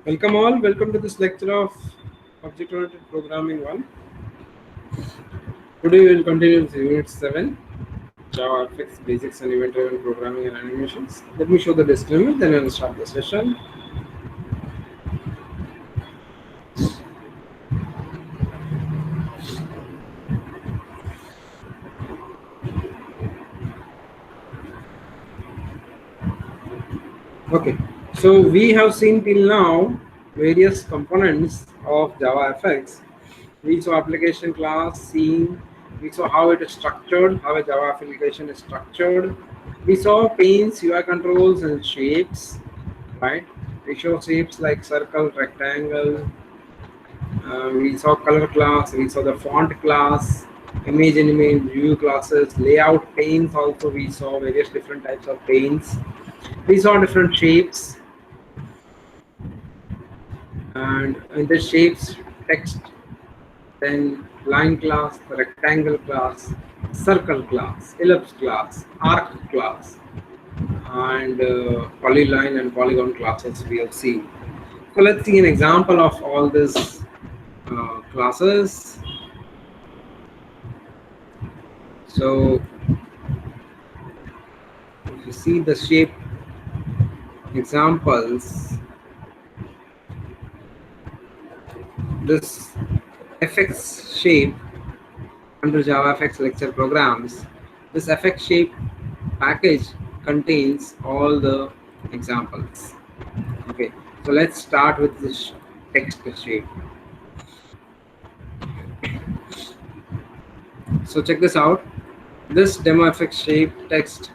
Welcome all, welcome to this lecture of Object-Oriented Programming 1. Today we will continue with Unit 7, Java Effects, Basics and Event-Driven Programming and Animations. Let me show the disclaimer, then I will start the session. Okay, so we have seen till now various components of Java Effects. We saw application class, scene, we saw how it is structured, how a Java application is structured. We saw panes, UI controls and shapes, right? We show shapes like circle, rectangle. We saw color class, we saw the font class, image and image view classes, layout panes also we saw various different types of panes. We saw different shapes, and in the shapes text, then line class, rectangle class, circle class, ellipse class, arc class, and polyline and polygon classes we have seen. So let's see an example of all these classes. So if you see the shape examples, this FX shape under JavaFX lecture programs, this FX shape package contains all the examples. Okay, so let's start with this text shape. So check this out. This demo FX shape text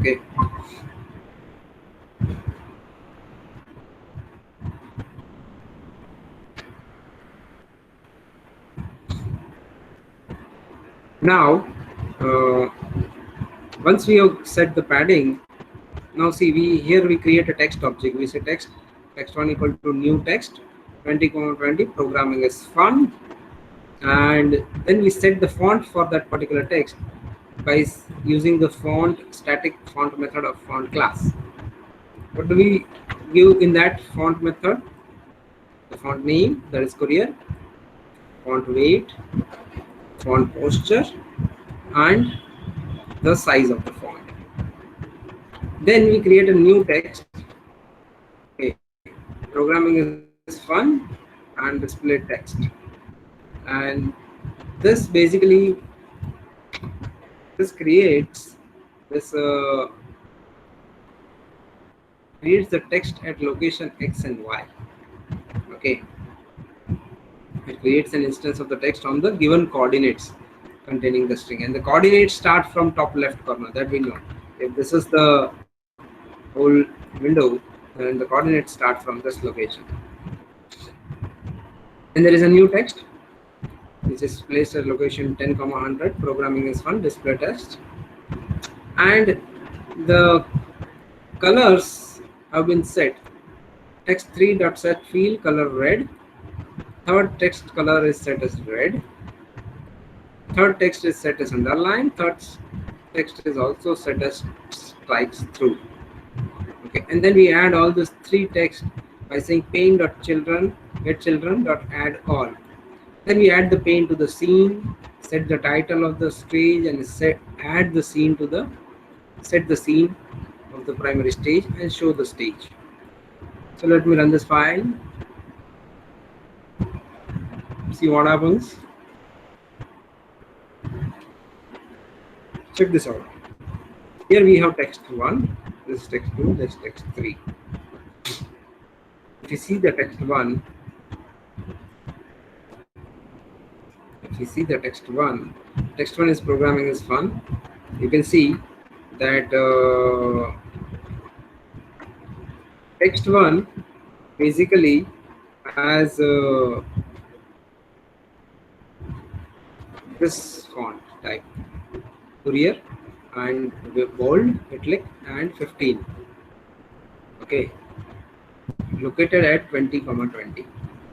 okay. Now, once we have set the padding, now see we create a text object. We say text1 equal to new text 20:20 programming is fun, and then we set the font for that particular text by using the font static font method of font class. What do we give in that font method? The font name, that is Courier, font weight, font posture, and the size of the font. Then we create a new text. Okay, programming is fun and display text. And this basically creates this reads the text at location X and Y. Okay, it creates an instance of the text on the given coordinates containing the string, and the coordinates start from top left corner, that we know. If this is the whole window, then the coordinates start from this location. And there is a new text which is placed at location 10,100. Programming is fun, display text, and the colors have been set. Text3.set field color red. Third text color is set as red. Third text is set as underline. Third text is also set as strikes through. Okay, and then we add all these three text by saying pane.children get children.add all. Then we add the pane to the scene, set the title of the stage, and add the scene to the set the scene of the primary stage and show the stage. So let me run this file. See what happens. Check this out. Here we have text 1, this is text 2, this is text 3. If you see the text 1, text 1 is programming is fun. You can see that text 1 basically has this font, type Fourier and bold, italic, and 15. Okay, located at 20, 20.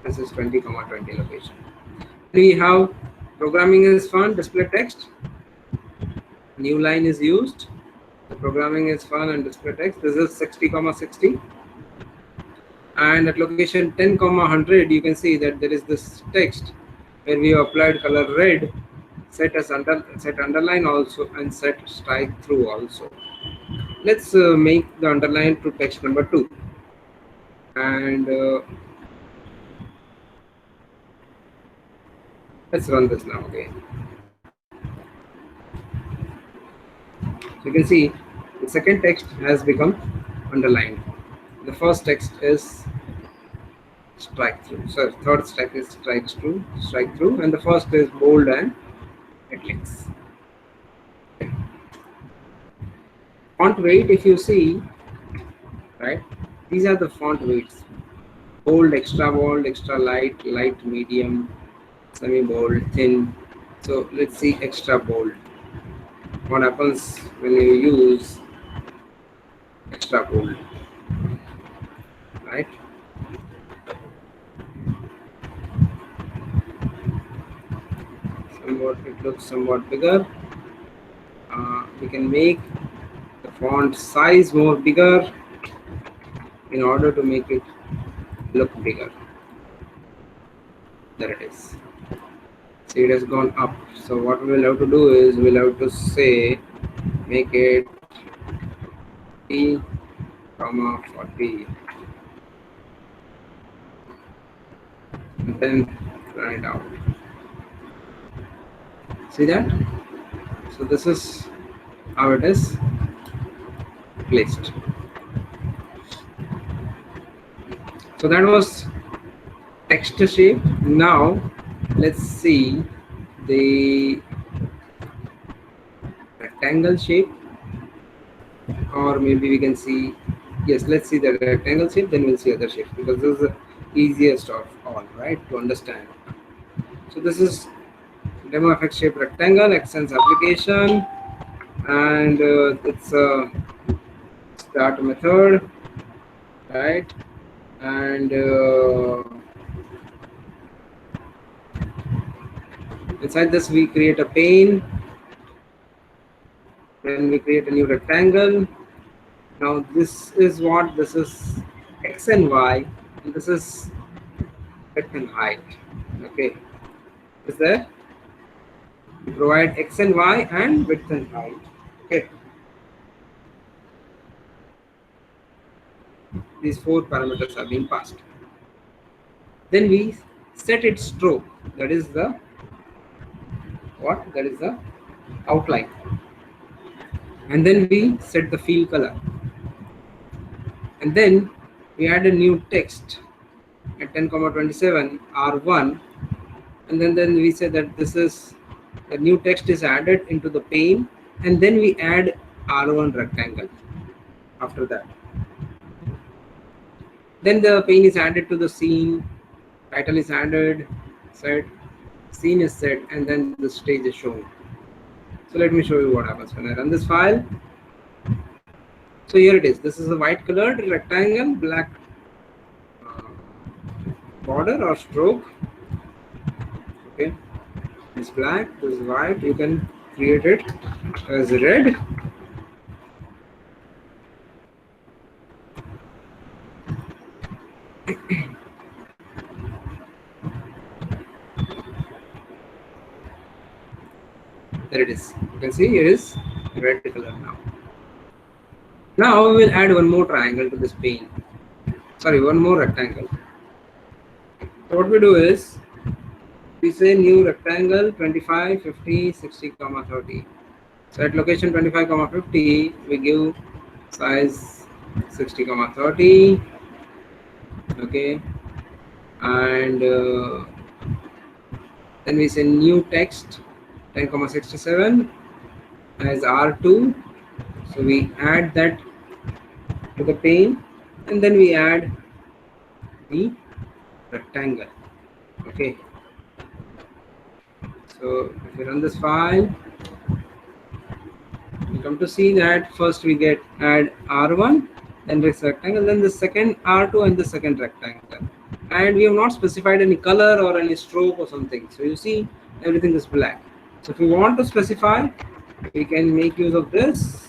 This is 20, 20 location. We have programming is fun, display text. New line is used. The programming is fun and display text. This is 60, 60. And at location 10, 100, you can see that there is this text where we have applied color red, set underline also, and set strike through also. Let's make the underline to text number 2. And let's run this now again. So you can see the second text has become underlined. The first text is strike through. So third strike is strike through, and the first is bold and italics. Font weight, if you see, right, these are the font weights: bold, extra light, light, medium, semi bold, thin. So let's see extra bold. What happens when you use extra bold, right? It looks somewhat bigger. We can make the font size more bigger in order to make it look bigger. There it is. See, it has gone up. So what we'll have to do is we'll have to say make it T, 40, and then run it out. See that? So this is how it is placed. So that was text shape. Now let's see the rectangle shape, or maybe we can see, yes, let's see the rectangle shape, then we'll see other shapes, because this is the easiest of all, right, to understand. So this is demo FX shape rectangle, Xsense application, and it's a start method, right? And inside this we create a pane, then we create a new rectangle. Now this is what, this is X and Y, and this is width and height. Okay, is there? We provide X and Y and width and height. Okay, these 4 parameters are being passed. Then we set its stroke, that is the what? That is the outline. And then we set the fill color. And then we add a new text at 10, 27 R1, and then we say that this is the new text is added into the pane, and then we add R1 rectangle after that. Then the pane is added to the scene, title is added, set, scene is set, and then the stage is shown. So let me show you what happens when I run this file. So here it is. This is a white colored rectangle, black border or stroke. Okay, it's black, this is white. You can create it as red. There it is. You can see here is red color now. Now we will add one more triangle to this pane. Sorry, one more rectangle. So what we do is we say new rectangle 25, 50, 60, 30. So at location 25, 50, we give size 60, 30. Okay, and then we say new text 10, 67 as R2. So we add that to the pane, and then we add the rectangle. Okay, so if you run this file, We come to see that first we get add R1, then this rectangle, then the second R2 and the second rectangle. And we have not specified any color or any stroke or something. So you see everything is black. So if we want to specify, we can make use of this.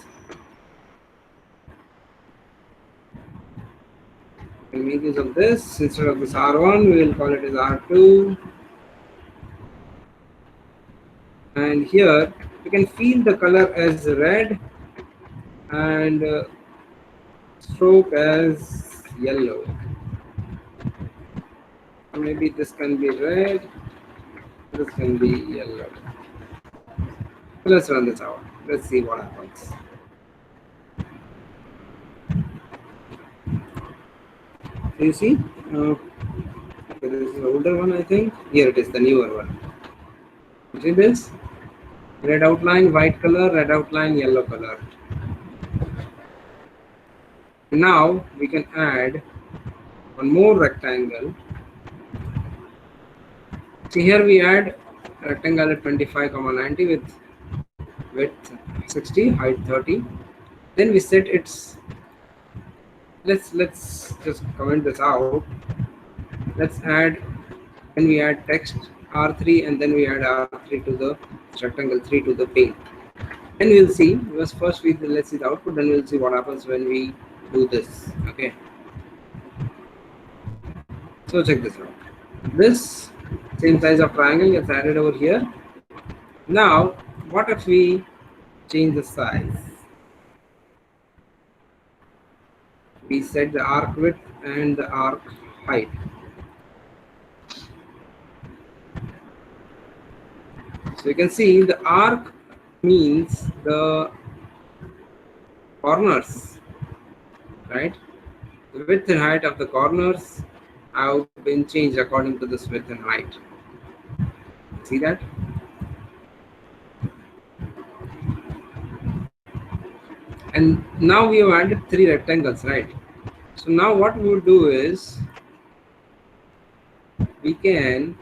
We can make use of this. Instead of this R1, we will call it as R2. And here you can feel the color as red and stroke as yellow. Maybe this can be red, this can be yellow. Let's run this out. Let's see what happens. You see, okay, this is the older one, I think. Here it is, the newer one. See this? Red outline, white color, red outline, yellow color. Now we can add one more rectangle. See, here we add rectangle at 25,90 with width 60, height 30. Then we set its, let's just comment this out. Let's add, and we add text R3 and then we add R3 to the rectangle 3 to the paint. Then we'll see, first let's see the output, then we'll see what happens when we do this. Okay. So check this out. This same size of triangle gets added over here. Now, what if we change the size? We set the arc width and the arc height. So you can see the arc means the corners, right? The width and height of the corners have been changed according to this width and height. See that? And now we have added 3 rectangles, right? So now what we will do is we can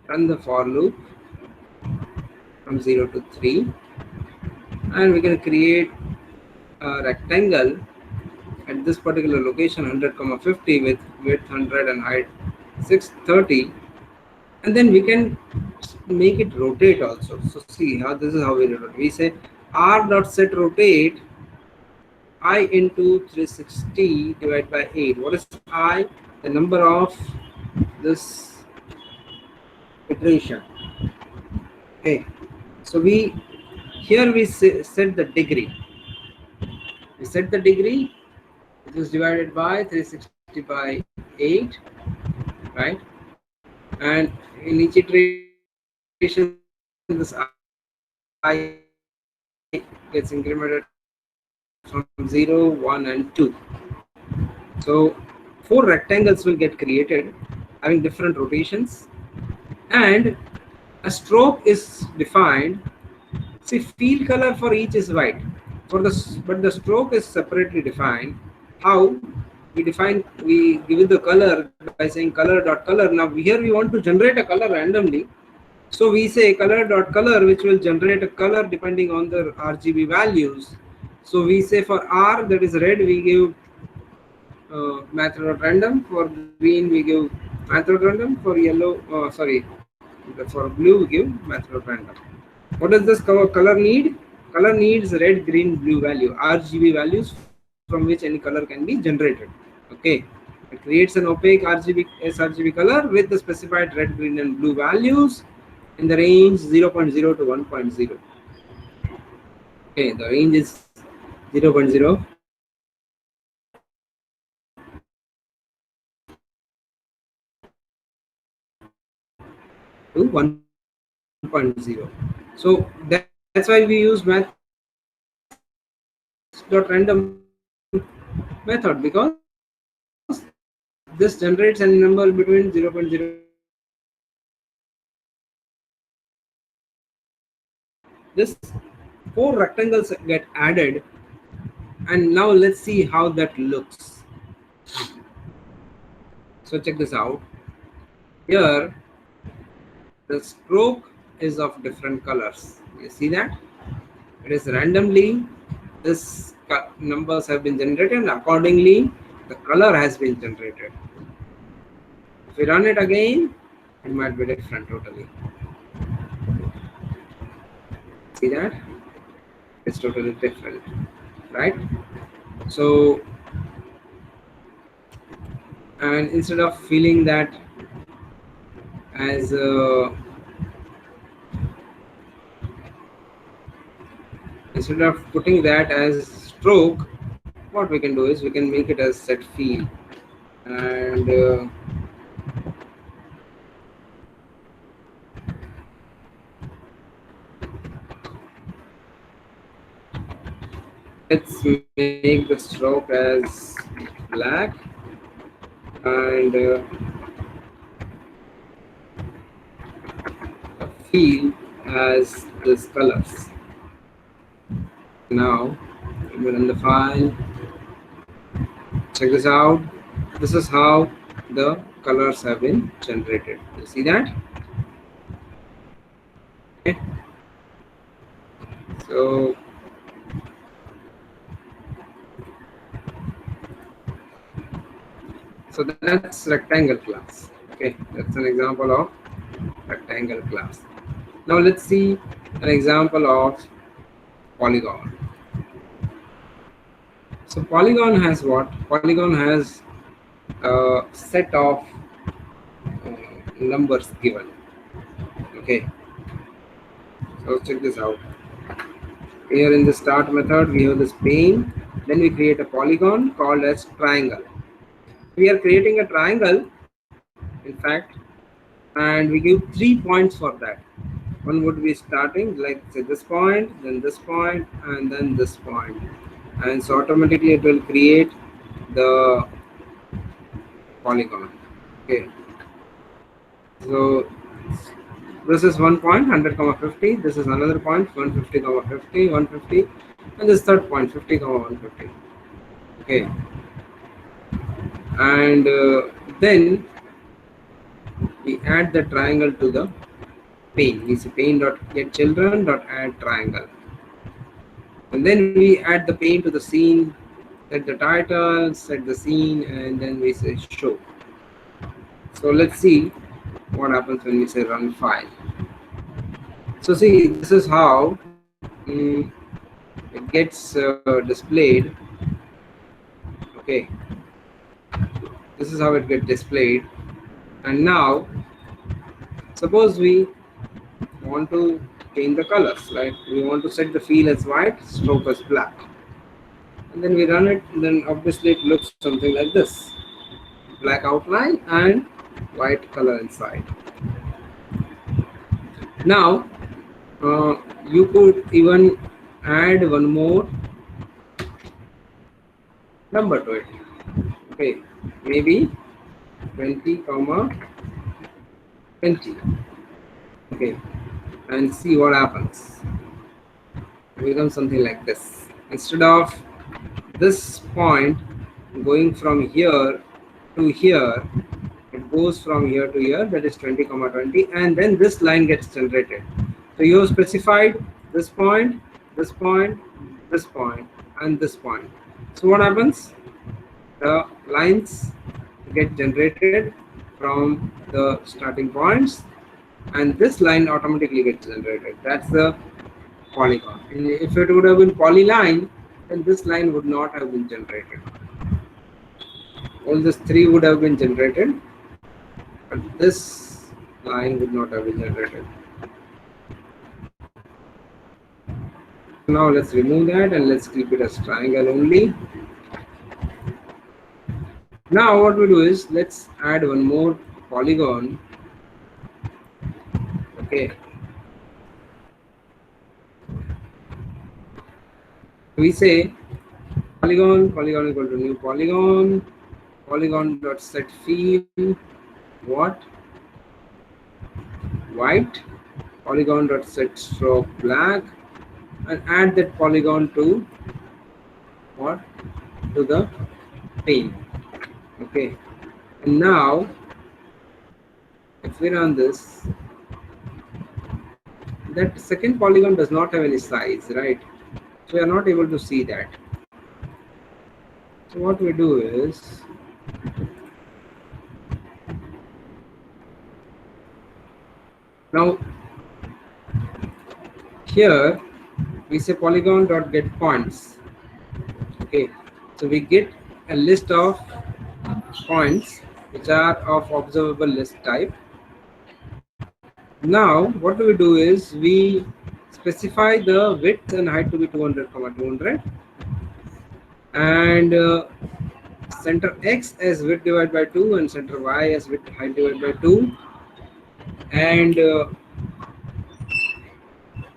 run the for loop from 0 to 3, and we can create a rectangle at this particular location 100,50 with width 100 and height 630, and then we can make it rotate also. So see how this is how we rotate. We say r dot set rotate I into 360 divided by 8. What is I? The number of this iteration. Okay, so we set the degree. We set the degree, which is divided by 360 by 8, right? And in each iteration, this I gets incremented from 0, 1, and 2. So 4 rectangles will get created having different rotations, and a stroke is defined. See, field color for each is white. But the stroke is separately defined. How? We give it the color by saying color.color. Now here we want to generate a color randomly. So we say color.color, which will generate a color depending on the RGB values. So we say for R, that is red, we give method.random. For green, we give method.random. For yellow, for blue, we give method.random. What does this color need? Color needs red, green, blue value, RGB values from which any color can be generated. Okay, it creates an opaque sRGB color with the specified red, green, and blue values in the range 0.0 to 1.0. Okay, the range is 0.0 to 1.0. So that's why we use math.random method, because this generates any number between 0.0. This 4 rectangles get added, and now let's see how that looks. So check this out. Here the stroke is of different colors. You see that? It is randomly this numbers have been generated and accordingly the color has been generated. If we run it again, it might be different totally. See that? It's totally different, right? So, and instead of feeling that as instead of putting that as stroke, what we can do is we can make it as set field, and let's make the stroke as black, and the field as this colors. Now we run the file. Check this out. This is how the colors have been generated. You see that? Okay. So that's rectangle class. Okay, that's an example of rectangle class. Now let's see an example of polygon. So polygon has what? Polygon has a set of numbers given. Okay, so check this out. Here in the start method, we have this pane. Then we create a polygon called as triangle. We are creating a triangle, in fact, and we give 3 points for that. One would be starting like say this point, then this point, and then this point, and so automatically it will create the polygon. Okay, so this is 1 point 100, 50. This is another point 150, 50, 150, and this third point 50, 150. Okay, and then we add the triangle to the pane. We say pane dot get children dot add triangle, and then we add the pane to the scene, set the title, set the scene, and then we say show. So let's see what happens when we say run file. So see, this is how it gets displayed. Okay, this is how it gets displayed. And now suppose we want to change the colors, like we want to set the field as white, stroke as black, and then we run it, then obviously it looks something like this: black outline and white color inside. Now you could even add one more number to it. Okay, maybe 20, 20. Okay, and see what happens. It becomes something like this. Instead of this point going from here to here, it goes from here to here, that is 20, 20, and then this line gets generated. So you have specified this point, this point, this point, and this point. So what happens? The lines get generated from the starting points, and this line automatically gets generated. That's the polygon. And if it would have been polyline, then this line would not have been generated. All these three would have been generated, but this line would not have been generated. Now let's remove that and let's keep it as triangle only. Now what we do is let's add one more polygon. Okay, we say polygon equal to new polygon dot set field what white, polygon dot set stroke black, and add that polygon to what, to the pane. Okay, and now if we run this, that second polygon does not have any size, right? So we are not able to see that. So what we do is, now here we say polygon dot get points. Okay, so we get a list of points which are of observable list type. Now what do? Is we specify the width and height to be 200, 200, and center x as width divided by 2 and center y as width height divided by 2, and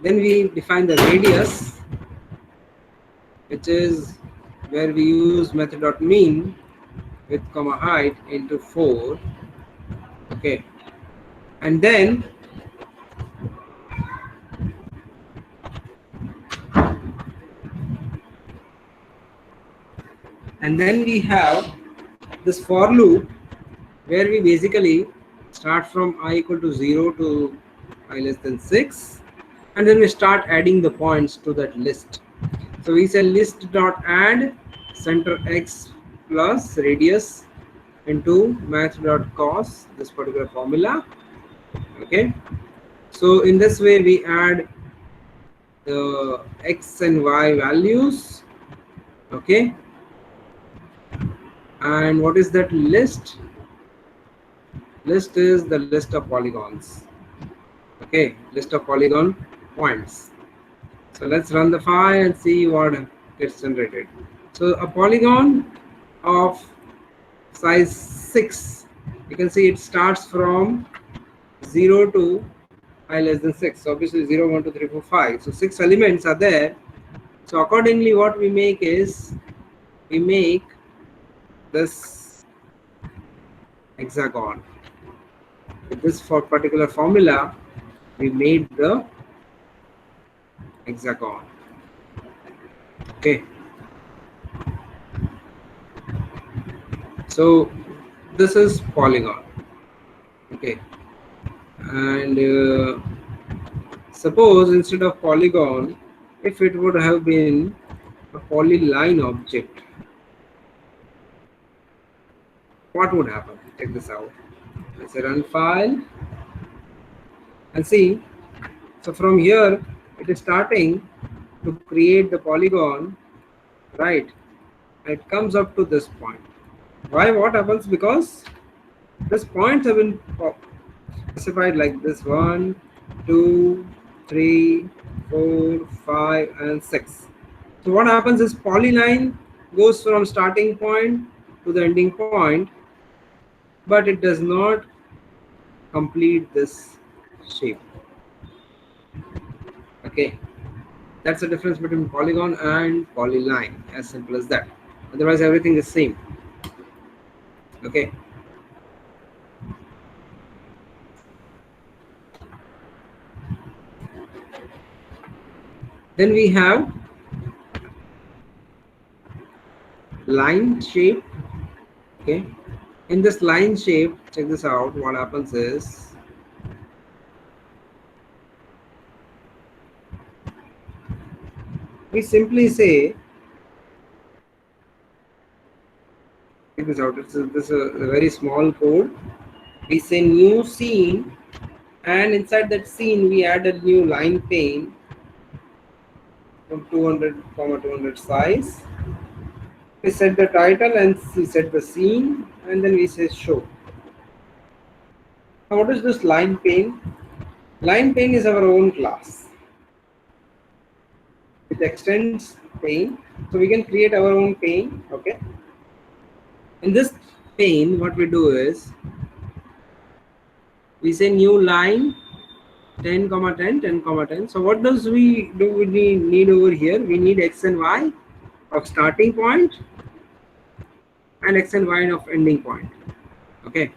then we define the radius, which is where we use method dot mean with comma height into 4. Okay, and then we have this for loop where we basically start from I equal to 0 to I less than 6, and then we start adding the points to that list. So we say list dot add center x plus radius into math dot cos, this particular formula. Okay, so in this way we add the x and y values. Okay, and what is that list? List is the list of polygons. Okay, list of polygon points. So let's run the file and see what gets generated. So a polygon of size 6, you can see it starts from 0 to I less than 6. So obviously 0, 1, 2, 3, 4, 5. So 6 elements are there. So accordingly what we make is, we make this hexagon. With this for particular formula, we made the hexagon. Okay, so this is polygon. Okay, and suppose instead of polygon, if it would have been a polyline object, what would happen? Check this out. Let's say run file and see. So from here it is starting to create the polygon, right? It comes up to this point. Why? What happens? Because these points have been specified like this: 1, 2, 3, 4, 5, and 6. So what happens is polyline goes from starting point to the ending point, but it does not complete this shape. Okay, that's the difference between polygon and polyline, as simple as that. Otherwise everything is same. Okay, then we have line shape. Okay, in this line shape, check this out. What happens is, we simply say, check this out. This is a very small code. We say new scene, and inside that scene we add a new line pane from 200, 200 size. We set the title and we set the scene, and then we say show. Now what is this line pane? Line pane is our own class. It extends pane, so we can create our own pane. Okay. In this pane, what we do is, we say new line 10, 10, 10, 10. So what does we do? We need over here. We need x and y of starting point and x and y of ending point. Okay,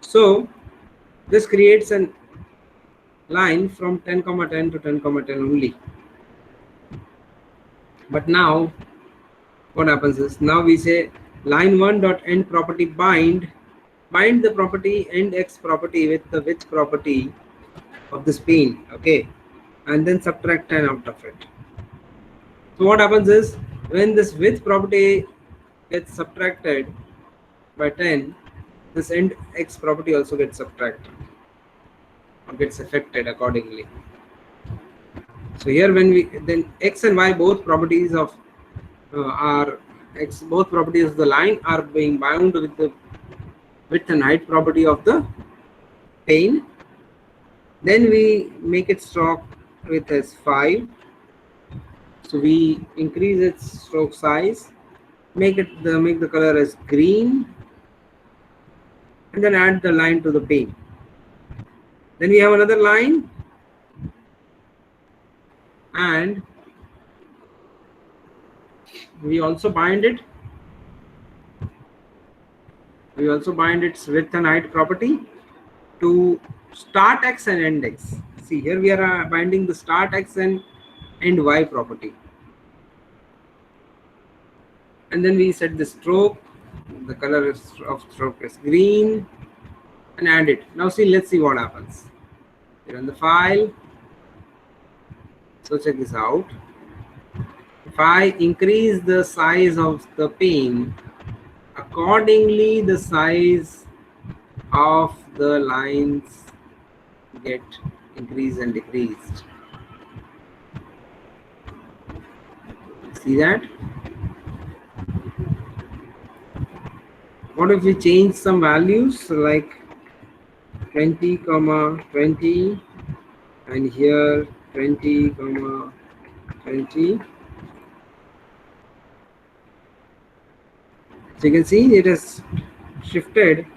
so this creates a line from 10, 10 to 10, 10 only. But now what happens is, now we say line 1 dot end property bind the property end x property with the width property of this pane, okay, and then subtract 10 out of it. So what happens is, when this width property gets subtracted by 10, this end x property also gets subtracted or gets affected accordingly. So here, when we then x and y both properties of are x both properties of the line are being bound with the width and height property of the pane, then we make it stroke with as 5. So we increase its stroke size, make the color as green, and then add the line to the pane. Then we have another line, and we also bind it. We also bind its width and height property to start x and end x. See, here we are binding the start x and end y property. And then we set the stroke, the color of stroke is green, and add it. Now see, let's see what happens. Here on the file. So check this out. If I increase the size of the pane, accordingly the size of the lines get increased and decreased. See that? What if we change some values like 20, 20, and here 20, 20? So you can see it has shifted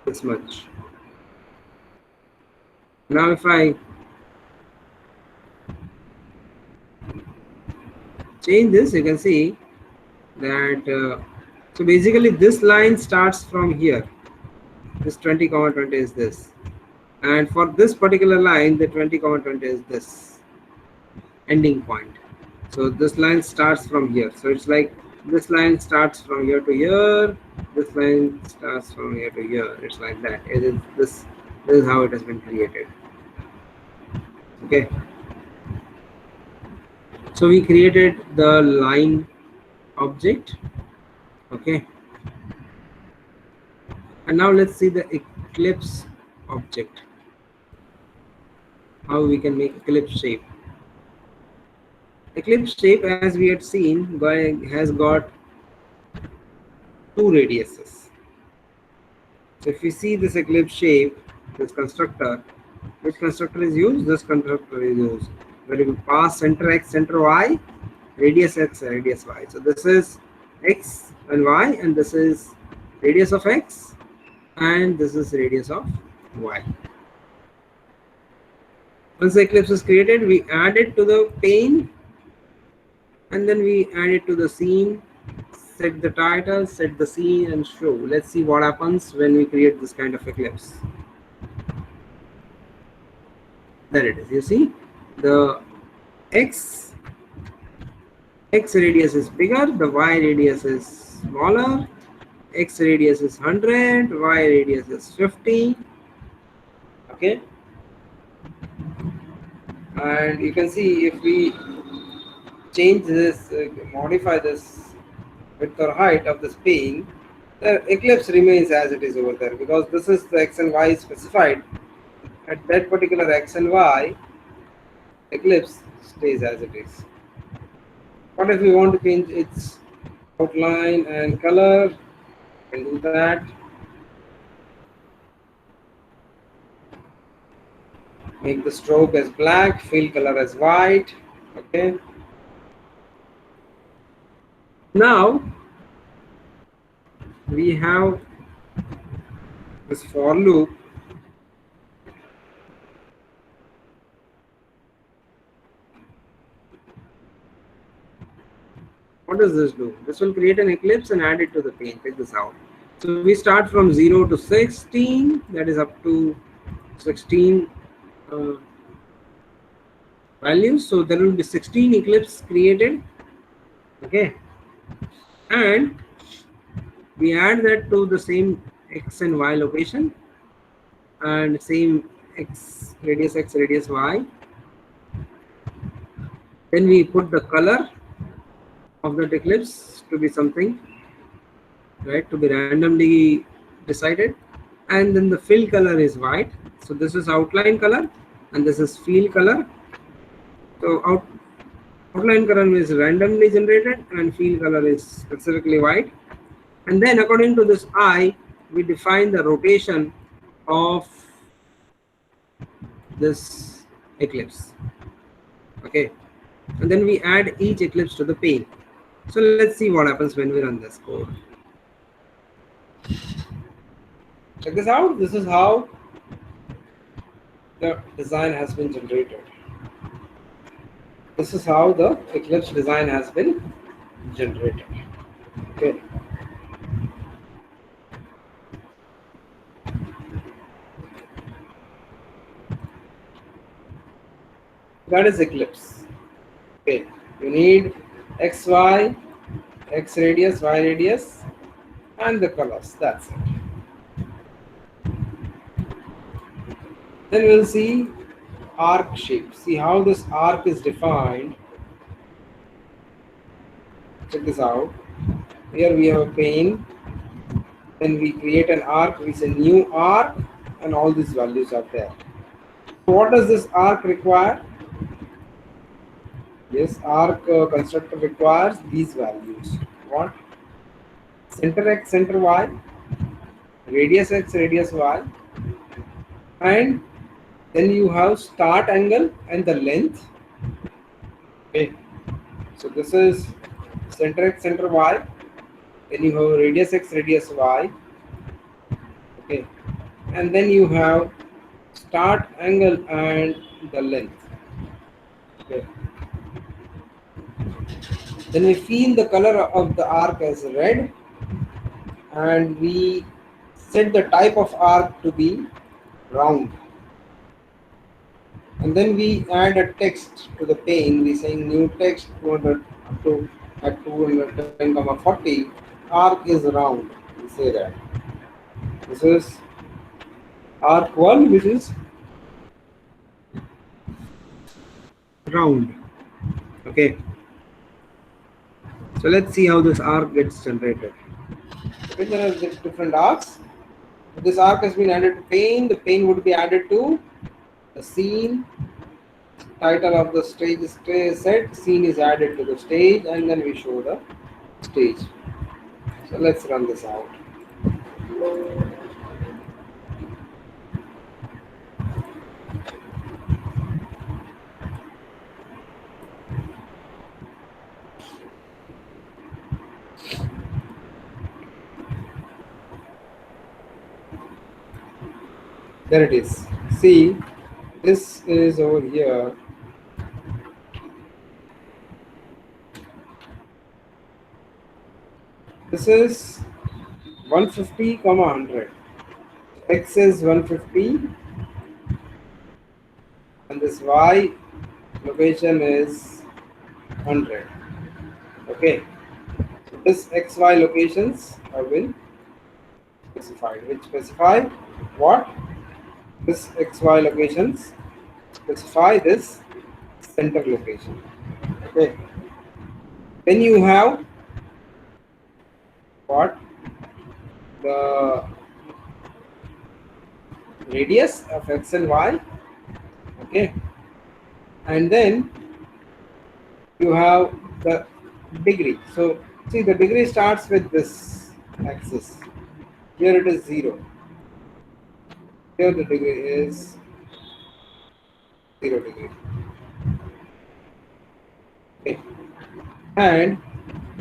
this much. Now if I change this, you can see that so basically this line starts from here. This 20, 20 is this, and for this particular line the 20, 20 is this ending point. So this line starts from here. So it's like this line starts from here to here, this line starts from here to here. It's like that. It is this is how it has been created. Okay, so we created the line object. Okay, and now let's see the ellipse object, how we can make ellipse shape. Ellipse shape, as we had seen, has got two radiuses. So if we see this ellipse shape, this constructor, which constructor is used? This constructor is used. Where we pass center x, center y, radius x, radius y. So this is x and y, and this is radius of x, and this is radius of y. Once the ellipse is created, we add it to the pane, and then we add it to the scene, set the title, set the scene, and show. Let's see what happens when we create this kind of ellipse. There it is. You see, the x radius is bigger, the y radius is smaller, x radius is 100, y radius is 50. Okay, and you can see if we change this, modify this width or height of this pane, the ellipse remains as it is over there, because this is the x and y specified. At that particular x and y, ellipse stays as it is. What if we want to change its outline and color? We can do that. Make the stroke as black, fill color as white. Okay. Now we have this for loop. What does this do? This will create an ellipse and add it to the pane. Check this out. So we start from 0 to 16, that is up to 16 values. So there will be 16 ellipses created. Okay, and we add that to the same x and y location, and same x, radius y. Then we put the color of that eclipse to be something, right, to be randomly decided. And then the fill color is white. So this is outline color and this is fill color. So outline color is randomly generated and fill color is specifically white. And then according to this I, we define the rotation of this eclipse. Okay, and then we add each eclipse to the pane. So let's see what happens when we run this code. Check this out. This is how the design has been generated. This is how the eclipse design has been generated. Okay. That is eclipse. Okay. You need XY, X radius, Y radius, and the colors. That's it. Then we'll see arc shape. See how this arc is defined. Check this out. Here we have a pane. Then we create an arc. We say new arc, and all these values are there. So what does this arc require? Yes, arc constructor requires these values. What? Center x, center y, radius x, radius y, and then you have start angle and the length. Okay, so this is center x, center y, then you have radius x, radius y. Okay, and then you have start angle and the length. Okay, then we fill the color of the arc as red, and we set the type of arc to be round. And then we add a text to the pane. We saying new text 200 to at 210, 40 arc is round. We say that this is arc 1, which is round. Okay, so let's see how this arc gets generated. Okay, there are different arcs. This arc has been added to pane. The pane would be added to the scene. Title of the stage is set. Scene is added to the stage, and then we show the stage. So let's run this out. There it is. See, this is over here. This is 150, 100. X is 150, and this Y location is 100. Okay. So this XY locations have been specified. Which specify what? This XY locations specify this center location. Okay. Then you have what? The radius of X and Y. Okay. And then you have the degree. So see, the degree starts with this axis. Here it is 0. Here the degree is 0 degree. Okay. And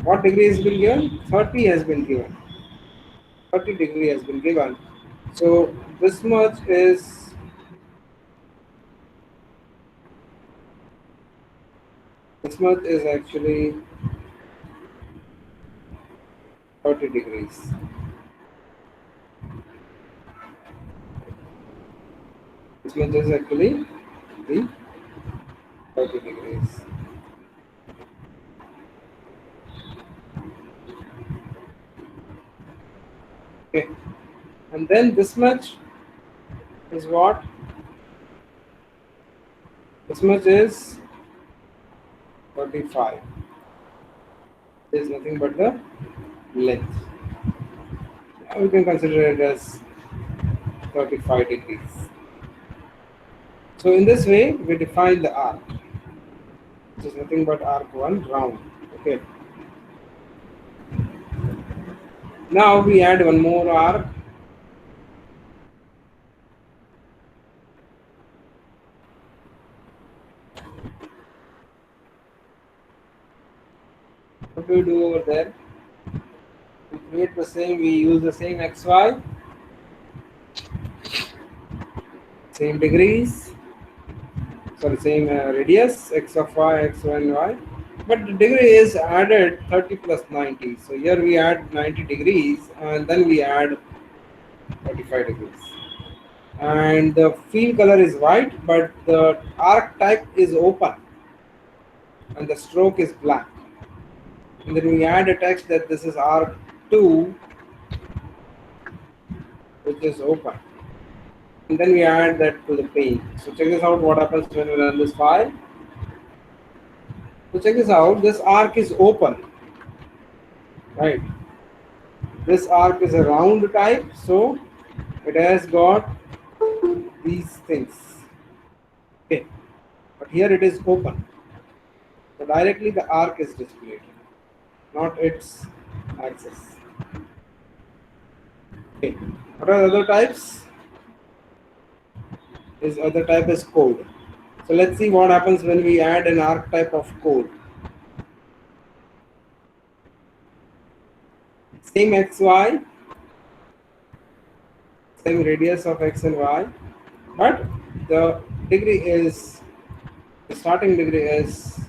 what degree has been given? 30 has been given. 30 degree has been given. So this much is actually 30 degrees. This much is actually the 30 degrees. Okay, and then this much is what? This much is 35. There is nothing but the length. Now we can consider it as 35 degrees. So in this way, we define the arc, which is nothing but arc 1 round. Okay. Now we add one more arc. What do we do over there? We create the same, we use the same xy, same degrees, sorry, same radius, x of y, x, y, and y. But the degree is added 30 plus 90. So here we add 90 degrees and then we add 35 degrees. And the field color is white, but the arc type is open and the stroke is black. And then we add a text that this is arc 2, which is open. And then we add that to the page. So check this out, what happens when we run this file. So check this out, this arc is open, right? This arc is a round type, so it has got these things. Okay, but here it is open. So directly the arc is displayed, not its axis. Okay, what are the other types? This other type is code. So let's see what happens when we add an arc type of code. Same xy, same radius of x and y, but the degree is, the starting degree is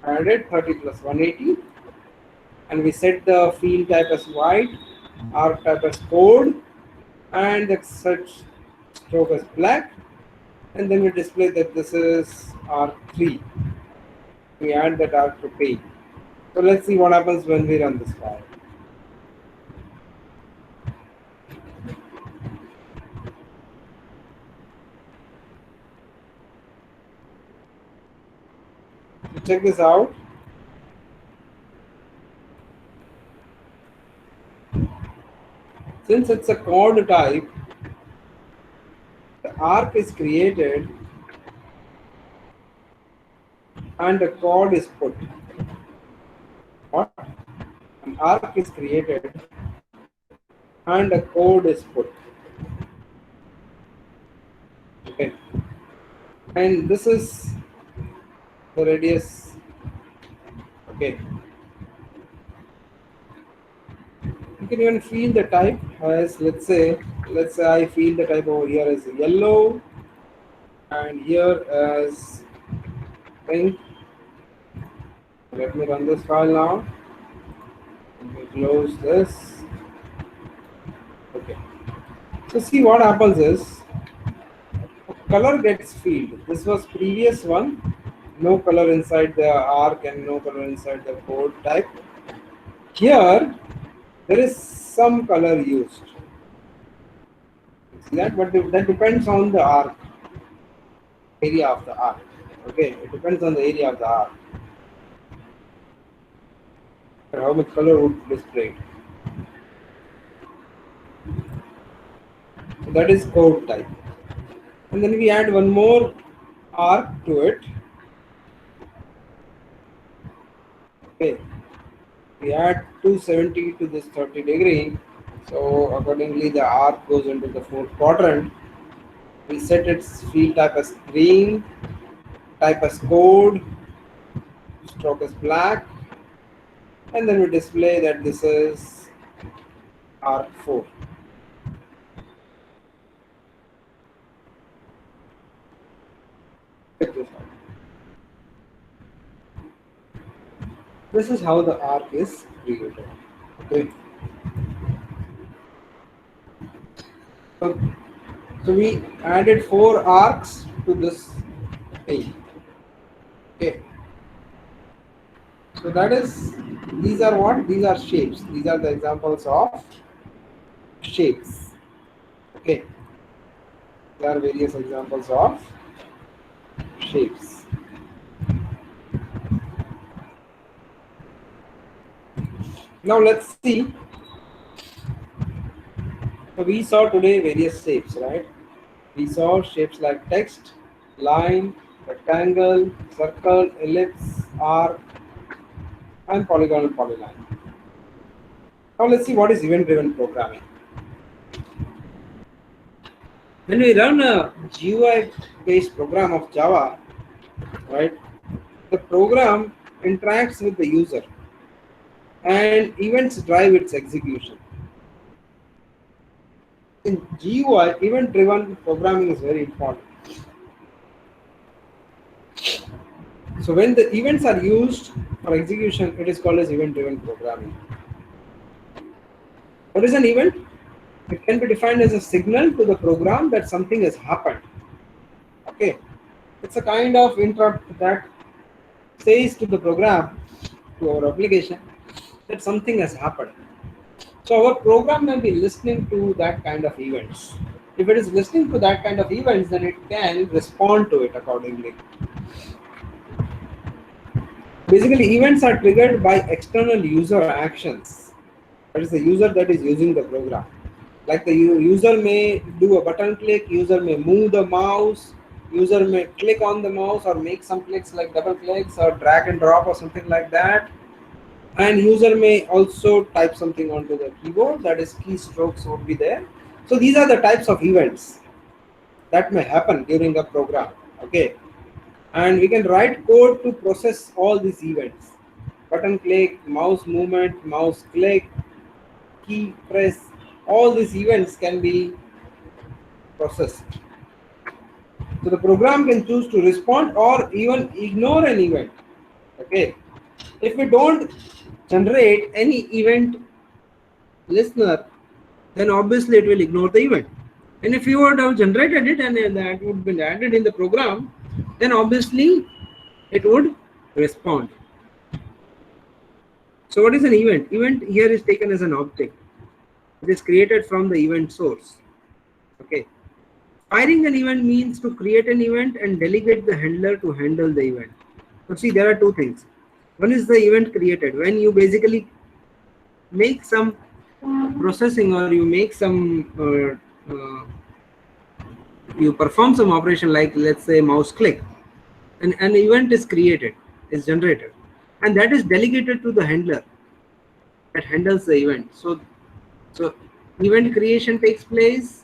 added 30 plus 180, and we set the field type as white, arc type as code, and the search stroke as black, and then we display that this is arc3. We add that arc to page. So let's see what happens when we run this file. So check this out. Since it's a chord type, the arc is created and a chord is put. What? An arc is created and a chord is put. Okay. And this is the radius. Okay. You can even feel the type as, let's say I feel the type over here as yellow and here as pink. Let me run this file now. Let me close this. Okay. So see what happens is color gets filled. This was previous one. No color inside the arc and no color inside the code type. Here there is some color used. See that? But that depends on the arc, area of the arc. Okay, it depends on the area of the arc. How much color would display. So that is code type. And then we add one more arc to it. Okay. We add 270 to this 30 degree. So accordingly the arc goes into the fourth quadrant. We set its field type as green, type as code, stroke as black, and then we display that this is arc 4. Check this out. This is how the arc is created. Okay. So we added 4 arcs to this page. Okay. So that is, these are what? These are shapes. These are the examples of shapes. Okay. There are various examples of shapes. Now let's see. So we saw today various shapes, right? We saw shapes like text, line, rectangle, circle, ellipse, arc, and polygon and polyline. Now let's see what is event-driven programming. When we run a GUI-based program of Java, right, the program interacts with the user and events drive its execution. In GUI, event-driven programming is very important. So when the events are used for execution, it is called as event-driven programming. What is an event? It can be defined as a signal to the program that something has happened. Okay, it's a kind of interrupt that says to the program, to our application, that something has happened. So our program may be listening to that kind of events. If it is listening to that kind of events, then it can respond to it accordingly. Basically, events are triggered by external user actions. That is the user that is using the program. Like the user may do a button click, user may move the mouse, user may click on the mouse or make some clicks like double clicks or drag and drop or something like that. And user may also type something onto the keyboard, that is keystrokes would be there. So these are the types of events that may happen during a program. Okay, and we can write code to process all these events. Button click, mouse movement, mouse click, key press, all these events can be processed. So the program can choose to respond or even ignore an event. Okay, if we don't generate any event listener, then obviously it will ignore the event. And if you would have generated it and that would be added in the program, then obviously it would respond. So what is an event? Event here is taken as an object. It is created from the event source. Okay. Firing an event means to create an event and delegate the handler to handle the event. So see, there are two things. One is the event created. When you basically make some processing or you make some you perform some operation like, let's say, mouse click, and an event is created, is generated, and that is delegated to the handler that handles the event. So event creation takes place,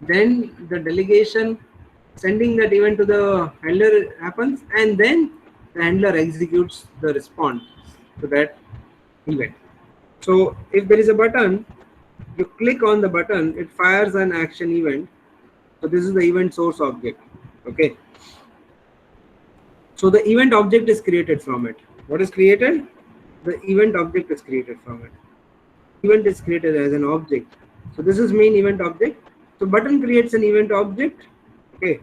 then the delegation, sending that event to the handler happens, and then the handler executes the response to that event. So if there is a button, you click on the button, it fires an action event. So this is the event source object. Okay. So the event object is created from it. What is created? The event object is created from it. Event is created as an object. So this is main event object. So button creates an event object. Okay.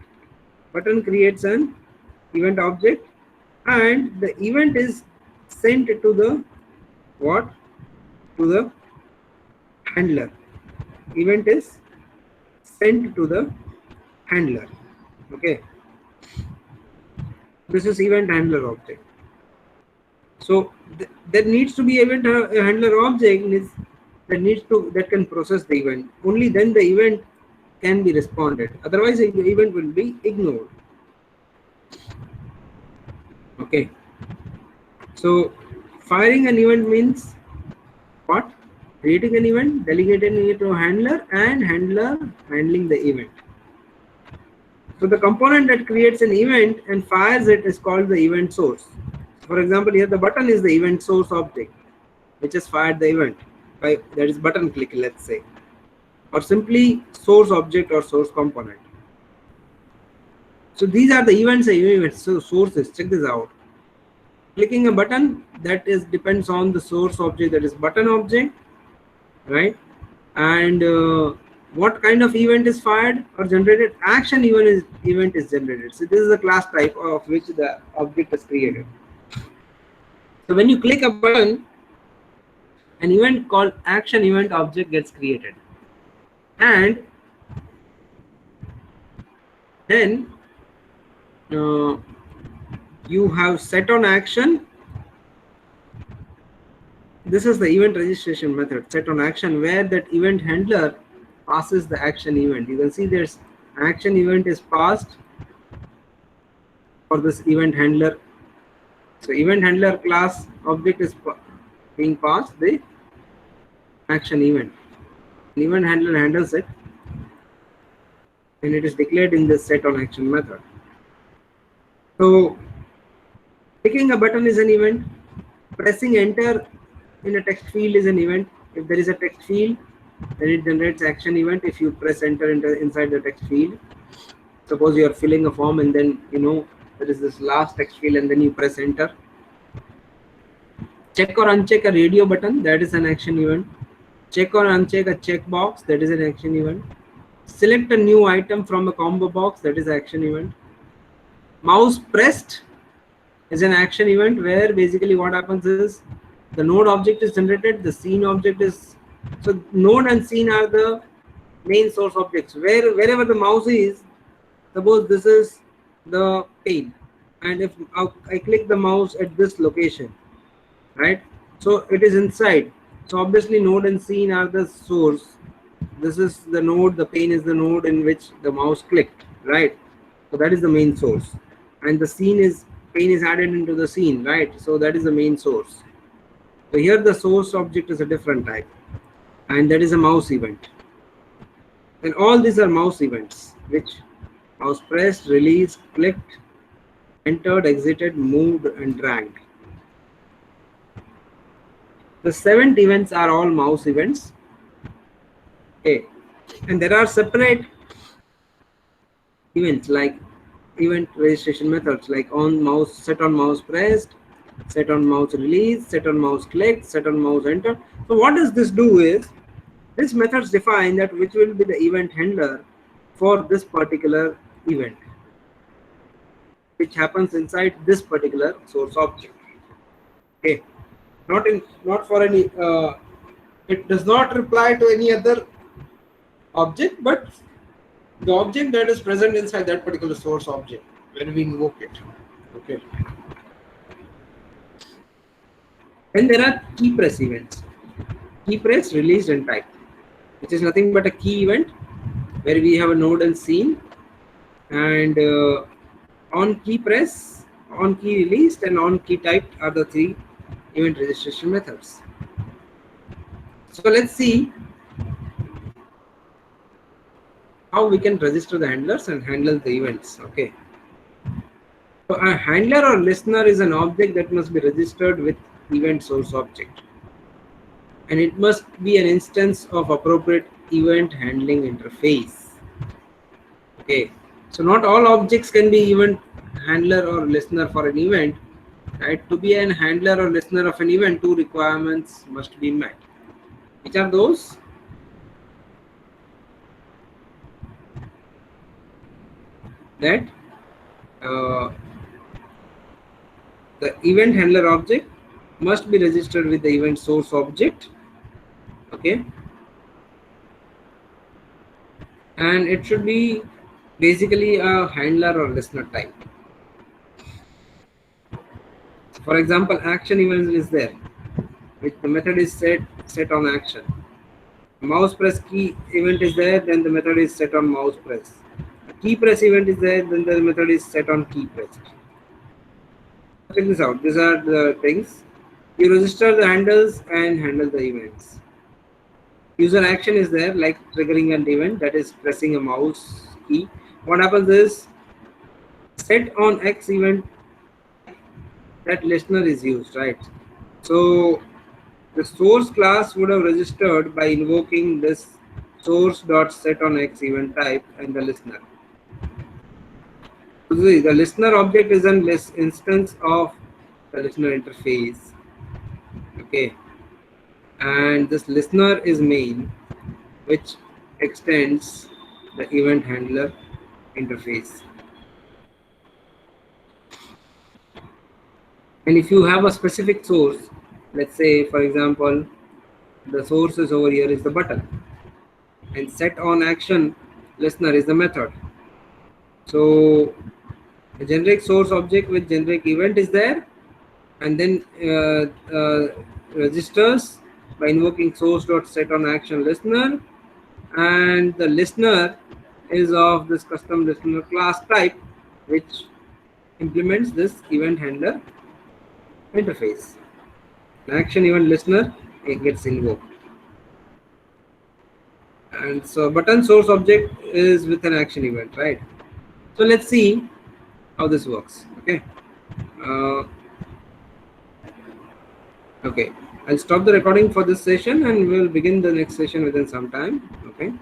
Button creates an event object, and the event is sent to the what? To the handler. Event is sent to the handler. Okay. This is event handler object. So there needs to be event handler object that can process the event. Only then the event can be responded. Otherwise, the event will be ignored. Okay. So firing an event means what? Creating an event, delegating it to a handler, and handler handling the event. So the component that creates an event and fires it is called the event source. For example, here the button is the event source object, which has fired the event. By that is button click, let's say, or simply source object or source component. So these are the events. So sources. Check this out. Clicking a button, that is depends on the source object, that is button object, right? And what kind of event is fired or generated? Action event is generated. So this is the class type of which the object is created. So when you click a button, an event called action event object gets created, and then you have set on action. This is the event registration method, set on action, where that event handler passes the action event. You can see there's action event is passed for this event handler. So event handler class object is being passed the action event. Event handler handles it, and it is declared in this set on action method. So clicking a button is an event. Pressing enter in a text field is an event. If there is a text field, then it generates action event. If you press enter inside the text field, suppose you are filling a form and then there is this last text field and then you press enter. Check or uncheck a radio button, that is an action event. Check or uncheck a checkbox, that is an action event. Select a new item from a combo box, that is action event. Mouse pressed is an action event, where basically what happens is the node object is generated, the scene object is, so node and scene are the main source objects. Wherever the mouse is, suppose this is the pane, and if I click the mouse at this location, right, so it is inside. So obviously node and scene are the source. This is the node, the pane is the node in which the mouse clicked, right? So that is the main source, and the scene is, pane is added into the scene, right? So that is the main source. So here the source object is a different type, and that is a mouse event. And all these are mouse events, which mouse pressed, released, clicked, entered, exited, moved, and dragged. The 7 events are all mouse events. Okay, and there are separate events like event registration methods, like on mouse, set on mouse pressed, set on mouse release, set on mouse click, set on mouse enter. So what does this do is, these methods define that which will be the event handler for this particular event, which happens inside this particular source object. Okay, not for any it does not reply to any other object, but the object that is present inside that particular source object when we invoke it. Okay, and there are key press events, key press, released, and type, which is nothing but a key event where we have a node and scene, and on key press, on key released, and on key typed are the 3 event registration methods. So let's see how we can register the handlers and handle the events. Okay, so a handler or listener is an object that must be registered with event source object, and it must be an instance of appropriate event handling interface. Okay, so not all objects can be event handler or listener for an event, right? To be an handler or listener of an event, 2 requirements must be met. Which are those? That the event handler object must be registered with the event source object. Okay, and it should be basically a handler or listener type. For example, action event is there, which the method is set on action. Mouse press key event is there, then the method is set on mouse press. A key press event is there, then the method is set on key press. Check this out. These are the things. You register the handles and handle the events. User action is there, like triggering an event, that is pressing a mouse key. What happens is, set on X event, that listener is used, right? So the source class would have registered by invoking this source.setOnX event type and the listener. So the listener object is an instance of the listener interface. Okay, and this listener is main, which extends the event handler interface. And if you have a specific source, let's say for example the source is over here is the button, and set on action listener is the method. So A generic source object with generic event is there, and then registers by invoking source.set on action listener, and the listener is of this custom listener class type, which implements this event handler interface. An action event listener, it gets invoked. And so button source object is with an action event, right? So let's see how this works. Okay. Uh, okay. I'll stop the recording for this session and we'll begin the next session within some time. Okay.